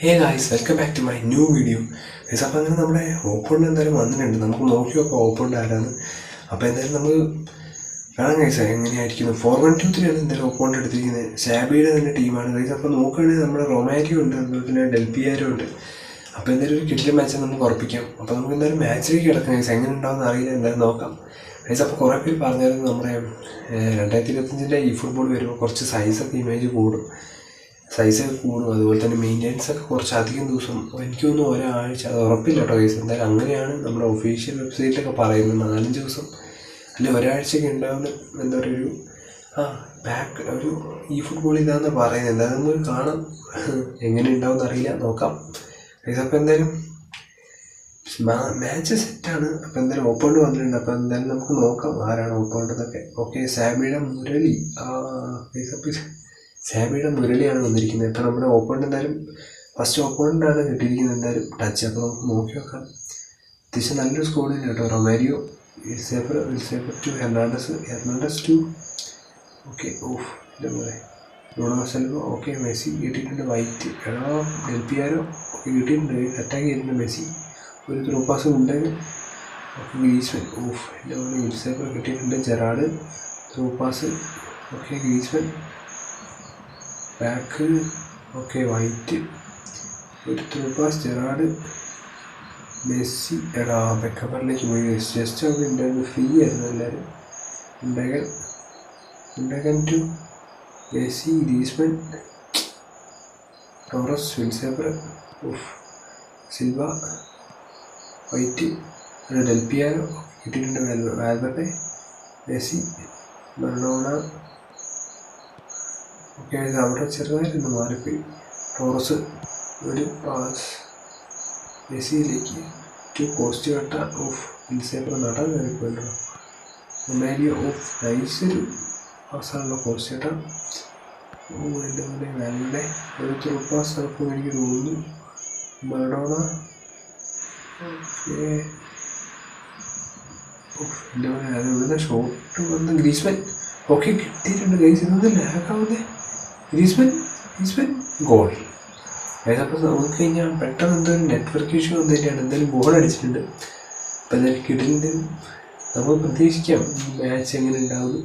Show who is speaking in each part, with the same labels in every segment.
Speaker 1: Hey guys, welcome back to my new video. Guys, അപ്പോൾ അങ്ങനെ നമ്മുടെ ഓപ്പണിൽ എന്തായാലും വന്നിട്ടുണ്ട്. നമുക്ക് നോക്കി നോക്കാം ഓപ്പണിൻ്റെ ആരാണ്. അപ്പോൾ എന്തായാലും നമുക്ക് കാണാം ഗൈസ് എങ്ങനെയായിരിക്കുന്നു. 4-1-2-3 ആണ് എന്തായാലും ഓപ്പണിൻ്റെ എടുത്തിരിക്കുന്നത്. ഷാബിയുടെ തന്നെ ടീമാണ് ഗൈസ്. അപ്പോൾ നോക്കുകയാണെങ്കിൽ നമ്മുടെ റൊമാരിയോ ഉണ്ട്, അതുപോലെ തന്നെ ഡെൽപിയാരോ ഉണ്ട്. അപ്പോൾ എന്തായാലും ഒരു കിട്ടിയ മാച്ച് നമുക്ക് ഉറപ്പിക്കാം. അപ്പോൾ നമുക്ക് എന്തായാലും മാച്ചിലേക്ക് കിടക്കാം ഗൈസ്. എങ്ങനെ ഉണ്ടാവുമെന്ന് അറിയില്ല, എന്തായാലും നോക്കാം ഗൈസ്. അപ്പോൾ കുറേ പേര് പറഞ്ഞായിരുന്നു നമ്മുടെ 2025 ഈ ഫുട്ബോൾ വരുമ്പോൾ കുറച്ച് സൈസൊക്കെ ഇമേജ് കൂടും, അതുപോലെ തന്നെ മെയിൻ്റെനൻസ് ഒക്കെ കുറച്ച് അധികം ദിവസം, എനിക്ക് തോന്നുന്നു ഒരാഴ്ച, അത് ഉറപ്പില്ല കേട്ടോ ഗൈസ്. എന്തായാലും അങ്ങനെയാണ് നമ്മുടെ ഒഫീഷ്യൽ വെബ്സൈറ്റിലൊക്കെ പറയുന്നത്. 4-5 ദിവസം അല്ലെങ്കിൽ ഒരാഴ്ചയൊക്കെ ഉണ്ടാവുന്ന എന്താ പറയുക ഒരു ഈ ഫുട്ബോൾ ഇതാണെന്ന് പറയുന്നത്. എന്തായാലും നമുക്ക് കാണാം, എങ്ങനെ ഉണ്ടാവുമെന്ന് അറിയില്ല, നോക്കാം ഗൈസ്. അപ്പോൾ എന്തായാലും മാച്ച് സെറ്റാണ്. അപ്പോൾ എന്തായാലും ഓപ്പണിൽ വന്നിട്ടുണ്ട്. അപ്പോൾ എന്തായാലും നമുക്ക് നോക്കാം ആരാണ് ഓപ്പണിൻ്റെതൊക്കെ. ഓക്കെ, സാബിയുടെ മുരളിയാണ് വന്നിരിക്കുന്നത്. ഇപ്പോൾ നമ്മുടെ ഓപ്പണിൻ്റെ എന്തായാലും ഫസ്റ്റ് ഓപ്പണിൻ്റാണ് കിട്ടിയിരിക്കുന്നത് എന്തായാലും ടച്ച്. അപ്പോൾ നമുക്ക് നോക്കി നോക്കാം. അത്യാവശ്യം നല്ലൊരു സ്കോഡിന് കേട്ടോ. Romario, to Hernandez to okay ഇതേപോലെ ബ്രൂണോ സിൽവ ഓക്കെ, മെസ്സി കിട്ടിയിട്ടുണ്ട്. വൈറ്റ് ഡെൽപിയാരോ ഒക്കെ കിട്ടിയിട്ടുണ്ട്. അറ്റാക്ക് ചെയ്തിട്ടുണ്ട് മെസ്സി. ഒരു ത്രൂ പാസ് ഉണ്ടെങ്കിൽ ഓക്കെ. ഗ്രീസ്മാൻ ഇതേപോലെ ഇൽസേപ്പർ കിട്ടിയിട്ടുണ്ട്. Gerrard through pass okay. Griezmann back okay. White ഒരു ത്രൂ പാസ്. ജെറാഡ് മെസ്സി ബെക്കബറിലേക്ക് പോയി. ജസ്റ്റ് അവിടെ ഉണ്ടായിരുന്നു, ഫ്രീ ആയിരുന്നു എല്ലാവരും. ഉണ്ടകൻ ടു മെസ്സി, ഗ്രീസ്മാൻ, ടോറസ്, വിൽസേപ്പർ സിൽവ, വൈറ്റ്, ഡെൽപിയാരോ കിട്ടിയിട്ടുണ്ട്. Valverde, Messi, Maradona okay. അവിടെ ചെറുതായിട്ടൊന്ന് മാറിപ്പോയി. ടോറസ് ഒരു പാസ് മെസ്സിയിലേക്ക് ടു കോസ്റ്റ്യോട്ട വിൽസേപ്പർ നടൻ കയറിപ്പോയിട്ടോ. റൊമാരിയോ നൈസൊരു പാസ്സാണല്ലോ കോസ്റ്റ്യോട്ട. എൻ്റെ പോലെ വാൽവെർഡെ ഒരു ത്രൂ പാസ് നടക്കും എനിക്ക് തോന്നുന്നു. Maradona okay. എൻ്റെ പോലെ അത് ഇവിടുന്ന് ഷോട്ട് വന്ന് ഗ്രീസ്മാൻ ഓക്കെ കിട്ടിയിട്ടുണ്ട് ഗൈസ്. ഇതൊന്ന് ലാഗാവുന്നേ. Griezmann goal guys. അപ്പോൾ നമുക്ക് കഴിഞ്ഞാൽ പെട്ടെന്ന് എന്തൊരു നെറ്റ്വർക്ക് ഇഷ്യൂ തന്നെയാണ്. എന്തായാലും ഗോൾ അടിച്ചിട്ടുണ്ട്. അപ്പോൾ എന്തായാലും കിടിലിൻ്റെ നമുക്ക് പ്രതീക്ഷിക്കാം മാച്ച് എങ്ങനെ ഉണ്ടാവും.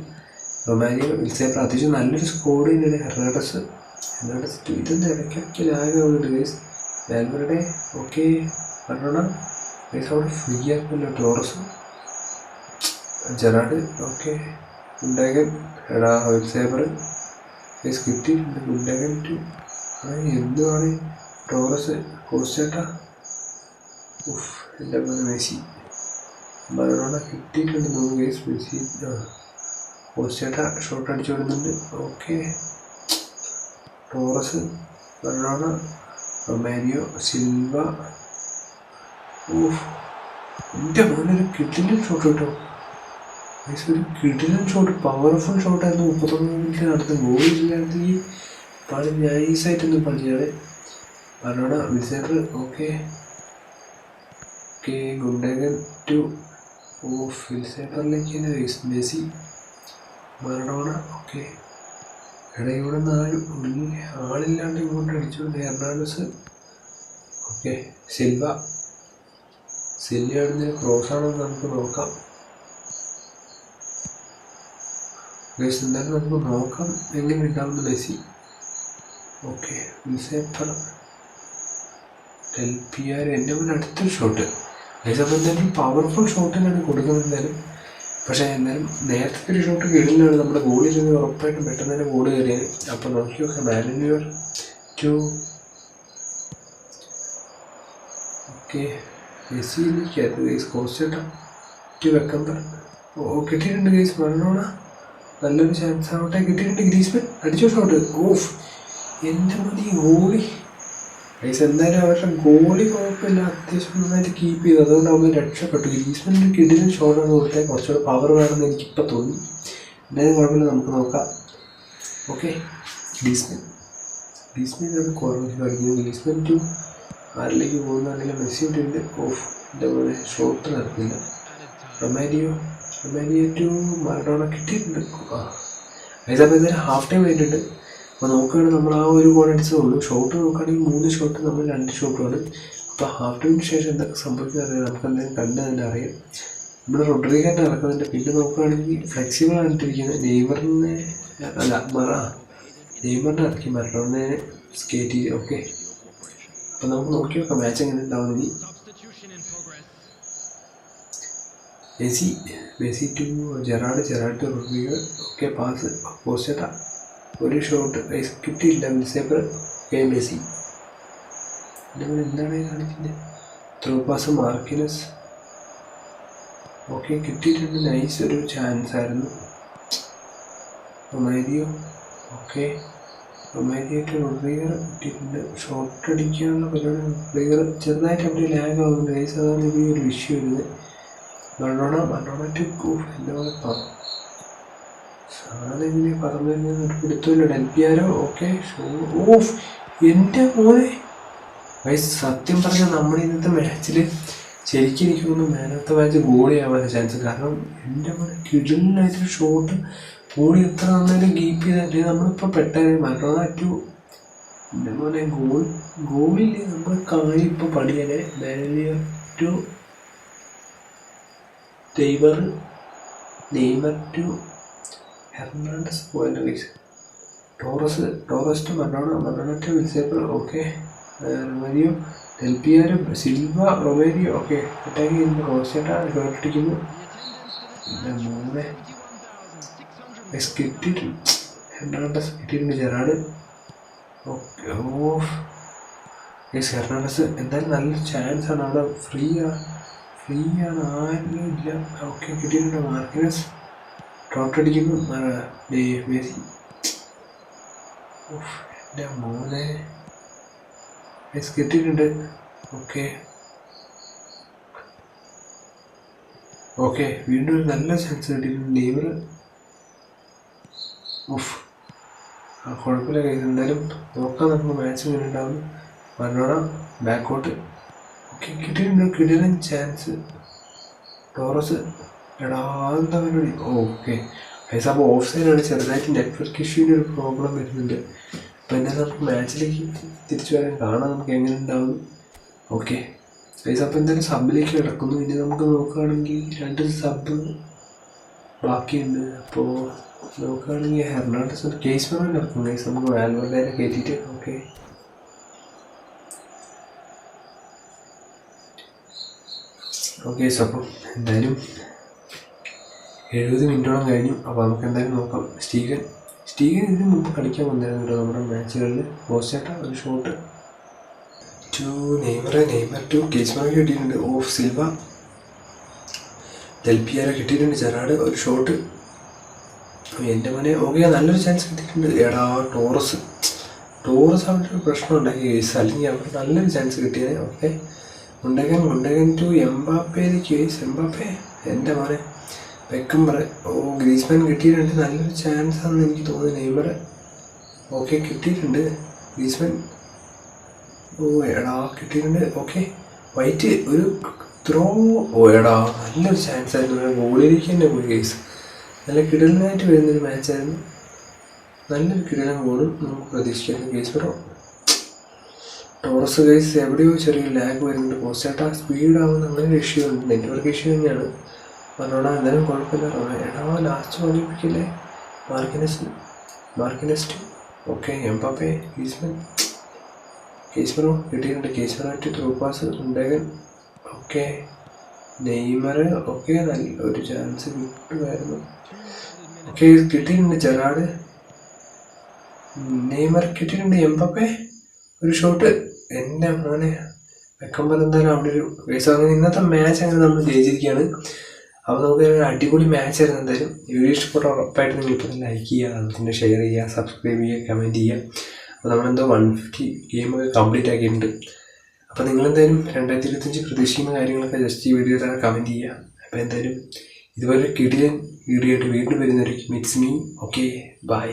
Speaker 1: റൊമാരിയോ, വിൽസേപ്പർ അത്യാവശ്യം നല്ലൊരു സ്കോഡ് തന്നെയാണ്. ഹെർണാണ്ടസ് ഇതൊന്നും ഇടയ്ക്കിടയ്ക്ക് ലാഗാവുന്നുണ്ട് guys. Valverde okay. Maradona guys അവിടെ ഫ്രീ ആക്കുമല്ലോ. Torres, Gerrard okay. ഉണ്ടകൻ വിൽസേപ്പർ ഗൈസ് കിട്ടിയിട്ടുണ്ട്. ഉണ്ടകൻ ടു എന്തുവാണ്. ടോറസ്, കോസ്റ്റേട്ട എൻ്റെ പോലെ മെസ്സി, മറഡോണ കിട്ടിയിട്ടുണ്ട് തോന്നുന്നു ഗൈസ്. മെസ്സി കോസ്റ്റേട്ട ഷോട്ട് അടിച്ചു വിടുന്നുണ്ട് okay. Torres, Maradona, Romario, Silva എൻ്റെ പോലെ ഒരു കിടിലൻ ഷോട്ട് കിട്ടും ഗൈസ്. ഒരു കിടിലൻ ഷോട്ട്, പവർഫുൾ ഷോട്ടായിരുന്നു. 39 മിനിറ്റ് നടത്തുന്ന ഗോളില്ലായിരുന്നു. ഈ പണി നൈസായിട്ടൊന്ന് പണിയാണ്. മറഡോണ, വിൽസേപ്പർ ഓക്കെ. ഗുണ്ടകൻ ടു വിൽസേപ്പറിലേക്ക് തന്നെ മെസ്സി, മറഡോണ ഓക്കെ. ഇവിടെ ആളില്ലാണ്ട് ഇങ്ങോട്ട് അടിച്ചു. Hernandez okay. സിൽവയുടെ ക്രോസ് ആണെന്ന് നമുക്ക് നോക്കാം ഗൈസ്. എന്തായാലും നമുക്ക് നോക്കാം എങ്ങനെ ഉണ്ടാവുന്നു. Messi okay. വിൽസേപ്പർ, ഡെൽപിയാരോ എൻ്റെ മുന്നിൽ അടുത്തൊരു ഷോട്ട് ഗൈസ്. അപ്പോൾ എന്തായാലും പവർഫുൾ ഷോട്ടിനാണ് കൊടുക്കുന്നത് എന്തായാലും. പക്ഷേ എന്നാലും നേരത്തെ ഒരു ഷോട്ട് കിടിലാണ്. നമ്മുടെ ഗോളിൽ നിന്ന് ഉറപ്പായിട്ടും പെട്ടെന്ന് തന്നെ ഗോൾ കയറിയത്. അപ്പോൾ നോക്കി നോക്കാം. Manuel to okay. മെസ്സിയിലേക്കായിരുന്നു ഗൈസ്. കോസ്റ്റേട്ട ടു വെക്കമ്പർ കിട്ടിയിട്ടുണ്ട് ഗൈസ്. മറഡോണ നല്ലൊരു ചാൻസ് ആവട്ടെ, കിട്ടിയിട്ടുണ്ട്. ഗ്രീസ്മാൻ അടിച്ച ഷോട്ട് എൻ്റെ മതി ഗോളി ഗൈസ്. എന്തായാലും അവരുടെ ഗോളി കുഴപ്പമില്ല, അത്യാവശ്യം നന്നായിട്ട് കീപ്പ് ചെയ്തു. അതുകൊണ്ട് അവർ രക്ഷപ്പെട്ടു. ഗ്രീസ്മാൻ്റെ കിടിലൻ ഷോട്ടാണ് കൊടുത്താൽ കുറച്ചുകൂടെ പവർ വേണമെന്ന് എനിക്കിപ്പോൾ തോന്നി. എന്തായാലും കുഴപ്പമില്ല, നമുക്ക് നോക്കാം ഓക്കെ. ഗ്രീസ്മാൻ അവിടെ കുറവ് കളിക്കുന്നു. ഗ്രീസ്മാൻ ടു ആരിലേക്ക് പോകുന്നതാണെങ്കിൽ മെസ്സി ഇട്ടുണ്ട്. ഇതേപോലെ ഷോട്ട് നടക്കില്ല. റൊമാരിയോ ടു മറഡോണ കിട്ടിയിട്ടുണ്ട്. ഗൈസ്. അപ്പോൾ എന്തായാലും ഹാഫ് ടൈം ആയിട്ടുണ്ട്. അപ്പോൾ നോക്കുകയാണെങ്കിൽ നമ്മൾ ആ ഒരു ഗോൾ അടിച്ചതേ ഉള്ളൂ. ഷോട്ട് നോക്കുകയാണെങ്കിൽ 3 ഷോട്ട്, നമ്മൾ 2 ഷോട്ടുമാണ്. അപ്പോൾ ഹാഫ് ടൈമിന് ശേഷം എന്തൊക്കെ സംഭവിക്കുന്നത് നമുക്ക് എന്തെങ്കിലും കണ്ട് തന്നെ അറിയാം. നമ്മുടെ റൊഡ്രിഗോനെ ഇറക്കുന്നുണ്ട്. പിന്നെ നോക്കുകയാണെങ്കിൽ ഫ്ലെക്സിബിൾ ആയിട്ടിരിക്കുന്നത് നെയ്മറിനെ ഇറക്കി മറഡോണയെ സ്കേറ്റ് ചെയ്ത്. ഓക്കെ, അപ്പോൾ നമുക്ക് നോക്കി നോക്കാം മാച്ച് എങ്ങനെ ഉണ്ടാവും. ഇനി Messi to Gerrard to Rodrigo. Okay, pass പോസ്റ്റേട്ട, ഒരു ഷോട്ട് കിട്ടിയില്ല. മിസ്സേപ്പർ. ഓക്കെ, മെസ്സി എന്താണ് കാണിക്കുന്നത്? Through pass Marquinhos. ഓക്കെ, കിട്ടിയിട്ടുണ്ട്. നൈസ് ഒരു ചാൻസ് ആയിരുന്നു. Romario. Okay, Romario to Rodrigo കിട്ടിയിട്ടുണ്ട്. ഷോട്ട് അടിക്കാനുള്ള പരിപാടി റൊഡ്രിഗോ ചെറുതായിട്ട് അവിടെ ലാഗ് ആവുന്നുണ്ട്. നൈസ്, അതാണ് ഈ ഒരു ഇഷ്യൂ വരുന്നത്. മറഡോണ ടു എന്താ പറയുക, സാധനം പറഞ്ഞു എടുത്തല്ലോ. ഡെൽപിയാരോ. ഓക്കെ, ഓഫ് എൻ്റെ മോനെ വയസ്സ്. സത്യം പറഞ്ഞാൽ നമ്മുടെ ഇന്നത്തെ മാച്ചിൽ ശരിക്കും എനിക്ക് തോന്നുന്നു മാൻ ഓഫ് ദ മാച്ച് ഗോളിയാവാനുള്ള ചാൻസ്. കാരണം എൻ്റെ മോനെ കിടിലായിട്ടൊരു ഷോട്ട് ഗോളി എത്ര നന്നായിട്ട് കീപ്പ് ചെയ്തിട്ട് നമ്മളിപ്പോൾ പെട്ടെന്ന് മറഡോണ ടു എൻ്റെ മോനെ ഗോളില്ലേ നമ്മൾ കാര്യം ഇപ്പോൾ പടിയനെ manager to Neymar to Hernandez point കേസ്. ടോറസ് ടു മറഡോണ ടു വിൽസേപ്പർ. Okay, Romario, Del Piero, Silva, Romario. Okay, attack ചെയ്യുന്നു. റോസേട്ട ഷോട്ട് അടിക്കുന്നു. മൂന്ന് കിട്ടിയിട്ടുണ്ട്. ഹെർണാണ്ടസ് കിട്ടിയിട്ടുണ്ട്. ജെറാഡ്. ഓക്കെ, ഹെർണാണ്ടസ് എന്തായാലും നല്ലൊരു ചാൻസ് ആണ്. അവിടെ ഫ്രീ ആണ്, ആരും ഇല്ല. ഓക്കെ, കിട്ടിയിട്ടുണ്ട്. മാർക്കിനസ് ഷോട്ട് അടിക്കുന്നു. മെസ്സി. എൻ്റെ മോനെ കിട്ടിയിട്ടുണ്ട്. ഓക്കെ, വീണ്ടും ഒരു നല്ല ചാൻസ് കിട്ടിയിട്ടുണ്ട്. നെയ്മർ. കുഴപ്പമില്ല. എന്തായാലും നോക്കാം നമുക്ക് മാച്ച് ഇങ്ങനെ ഉണ്ടാവും. മറഡോണ ബാക്കോട്ട്. ഓക്കെ, കിട്ടിയിട്ടുണ്ട്. കിടിലൻ ചാൻസ്. ടോറസ്. എടാ എന്താ പരിപാടി? ഓക്കെ ഗൈസ്, അപ്പോൾ ഓഫ് സൈഡാണ്. ചെറുതായിട്ട് നെറ്റ്വർക്ക് ഇഷ്യൂവിൻ്റെ ഒരു പ്രോബ്ലം വരുന്നുണ്ട്. അപ്പോൾ എന്തായാലും നമുക്ക് മാച്ചിലേക്ക് തിരിച്ചു വരാൻ കാണാം നമുക്ക് എങ്ങനെ ഉണ്ടാവും. ഓക്കെ ഗൈസ്, അപ്പോൾ എന്തായാലും സബിലേക്ക് കിടക്കുന്നു. ഇനി നമുക്ക് നോക്കുകയാണെങ്കിൽ 2 സബ് ബാക്കിയുണ്ട്. അപ്പോൾ നോക്കുകയാണെങ്കിൽ ഹെർണാണ്ടസ് കേസ് പറയാൻ കിടക്കും ഗൈസ്. നമുക്ക് വാൽവേർഡേനെ കയറ്റിയിട്ട്. ഓക്കെ, അപ്പം എന്തായാലും 70 മിനിറ്റോളം കഴിഞ്ഞു. അപ്പോൾ നമുക്ക് എന്തായാലും നോക്കാം. സ്റ്റീഗൻ ഇതിന് മുമ്പ് കളിക്കാൻ വന്നിരുന്നു നമ്മുടെ മാച്ചുകളിൽ. പോസ്റ്റേട്ട ഒരു ഷോട്ട് ടു നെയ്മർ ടു കേസ്മാർക്ക് കിട്ടിയിട്ടുണ്ട്. ഓഫ് സിൽവ, ഡെൽപിയാരോ കിട്ടിയിട്ടുണ്ട്. ജെറാഡ് ഒരു ഷോട്ട്. എൻ്റെ മോനെ. ഓക്കെ, നല്ലൊരു ചാൻസ് കിട്ടിയിട്ടുണ്ട്. എടാ ടോറസ് അവിടെ ഒരു പ്രശ്നം ഉണ്ടാക്കി കേസ്, അല്ലെങ്കിൽ അവിടെ നല്ലൊരു ചാൻസ് കിട്ടിയത്. ഓക്കെ, മുണ്ടകൻ ടു എംബാപ്പയിലേക്ക് കേസ്. എംബാപ്പെ എൻ്റെ മോനെ. വെക്കുംബർ. ഗ്രീസ്മാൻ കിട്ടിയിട്ടുണ്ട്. നല്ലൊരു ചാൻസ് ആണെന്ന് എനിക്ക് തോന്നുന്നു. നെയ്മർ. ഓക്കെ, കിട്ടിയിട്ടുണ്ട്. ഗ്രീസ്മാൻ. എടാ കിട്ടിയിട്ടുണ്ട്. ഓക്കെ, വൈറ്റ് ഒരു ത്രോ. എടാ നല്ലൊരു ചാൻസ് ആയിരുന്നു. ഗോളിലേക്ക് തന്നെ പോയി കേസ്. നല്ല കിടലിനായിട്ട് വരുന്നൊരു മാച്ചായിരുന്നു. നല്ലൊരു കിടലൻ ഗോളും നമുക്ക് പ്രതീക്ഷിക്കായിരുന്നു കേസ്. ടോറസ് കേസ് എവിടെയോ ചെറിയൊരു ലാഗ് വരുന്നുണ്ട്. പോസ്റ്റേട്ട സ്പീഡാവുന്ന അങ്ങനെ ഒരു ഇഷ്യൂ ഉണ്ട്. നെറ്റ്വർക്ക് ഇഷ്യൂ തന്നെയാണ്. മറഡോണ എന്തായാലും കുഴപ്പമില്ല. എടാ ലാസ്റ്റ് പണിപ്പിക്കില്ലേ. മാർക്കിനസ്. Okay, Mbappe. കേസ്മറോ കിട്ടിയിട്ടുണ്ട്. കേസ്മറായിട്ട് ത്രൂ പാസ്. മുണ്ടകൻ. Okay, Neymar. ഓക്കെ, നല്ലൊരു ചാൻസ് കിട്ടുമായിരുന്നു. ഓക്കെ, കിട്ടിയിട്ടുണ്ട്. ജെറാഡ്. നെയ്മർ കിട്ടിയിട്ടുണ്ട്. എംബാപ്പെ ഒരു ഷോട്ട്. എൻ്റെ മോനെ. വെക്കുമ്പോൾ എന്തായാലും അവിടെ ഒരു കേസ്. അങ്ങനെ ഇന്നത്തെ മാച്ച് അങ്ങനെ നമ്മൾ ജയിച്ചിരിക്കുകയാണ്. അപ്പോൾ നമുക്ക് അടിപൊളി മാച്ച് ആയിരുന്നു. എന്തായാലും വീഡിയോ ഇഷ്ടപ്പെട്ട ഉറപ്പായിട്ട് നിങ്ങൾ ഇപ്പോൾ ലൈക്ക് ചെയ്യുക, അതുപോലെ ഷെയർ ചെയ്യുക, സബ്സ്ക്രൈബ് ചെയ്യുക, കമൻറ്റ് ചെയ്യുക. അപ്പോൾ നമ്മളെന്തോ 150 ഗെയിമൊക്കെ കംപ്ലീറ്റ് ആക്കിയിട്ടുണ്ട്. അപ്പോൾ നിങ്ങളെന്തായാലും 2025 പ്രതീക്ഷിക്കുന്ന കാര്യങ്ങളൊക്കെ ജസ്റ്റ് ഈ വീഡിയോയിൽ തന്നെ കമൻറ്റ് ചെയ്യുക. അപ്പോൾ എന്തായാലും ഇതുപോലെ കിടിലൻ വീഡിയോ ആയിട്ട് വീണ്ടും വരുന്നവരേക്കും ഇറ്റ്സ് മീ. Okay, by.